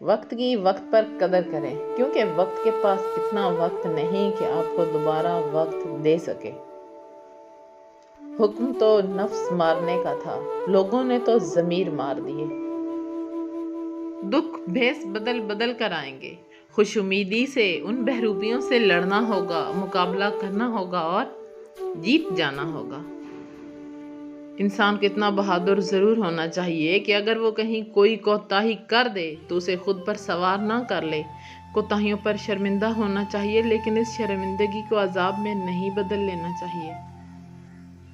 وقت کی وقت پر قدر کریں، کیونکہ وقت کے پاس اتنا وقت نہیں کہ آپ کو دوبارہ وقت دے سکے۔ حکم تو نفس مارنے کا تھا، لوگوں نے تو ضمیر مار دیے۔ دکھ بھیس بدل بدل کر آئیں گے، خوش امیدی سے ان بہروپیوں سے لڑنا ہوگا، مقابلہ کرنا ہوگا اور جیت جانا ہوگا۔ انسان کو اتنا بہادر ضرور ہونا چاہیے کہ اگر وہ کہیں کوئی کوتاہی کر دے تو اسے خود پر سوار نہ کر لے۔ کوتاہیوں پر شرمندہ ہونا چاہیے، لیکن اس شرمندگی کو عذاب میں نہیں بدل لینا چاہیے۔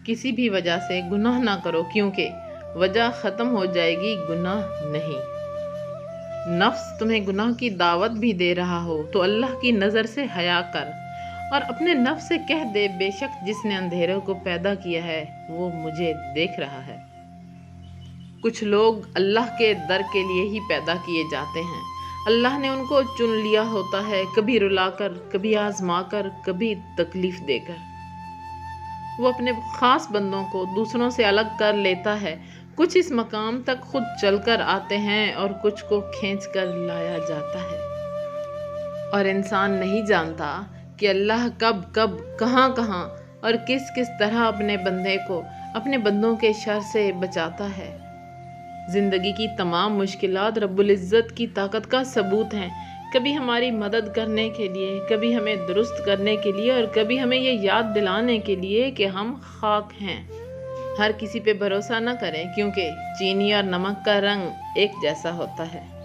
کسی بھی وجہ سے گناہ نہ کرو، کیونکہ وجہ ختم ہو جائے گی، گناہ نہیں۔ نفس تمہیں گناہ کی دعوت بھی دے رہا ہو تو اللہ کی نظر سے حیا کر اور اپنے نفس سے کہہ دے، بے شک جس نے اندھیروں کو پیدا کیا ہے وہ مجھے دیکھ رہا ہے۔ کچھ لوگ اللہ کے در کے لیے ہی پیدا کیے جاتے ہیں۔ اللہ نے ان کو چن لیا ہوتا ہے، کبھی رلا کر، کبھی آزما کر، کبھی تکلیف دے کر۔ وہ اپنے خاص بندوں کو دوسروں سے الگ کر لیتا ہے۔ کچھ اس مقام تک خود چل کر آتے ہیں اور کچھ کو کھینچ کر لایا جاتا ہے۔ اور انسان نہیں جانتا کہ اللہ کب کب، کہاں کہاں اور کس کس طرح اپنے بندے کو اپنے بندوں کے شر سے بچاتا ہے۔ زندگی کی تمام مشکلات رب العزت کی طاقت کا ثبوت ہیں، کبھی ہماری مدد کرنے کے لیے، کبھی ہمیں درست کرنے کے لیے اور کبھی ہمیں یہ یاد دلانے کے لیے کہ ہم خاک ہیں۔ ہر کسی پہ بھروسہ نہ کریں، کیونکہ چینی اور نمک کا رنگ ایک جیسا ہوتا ہے۔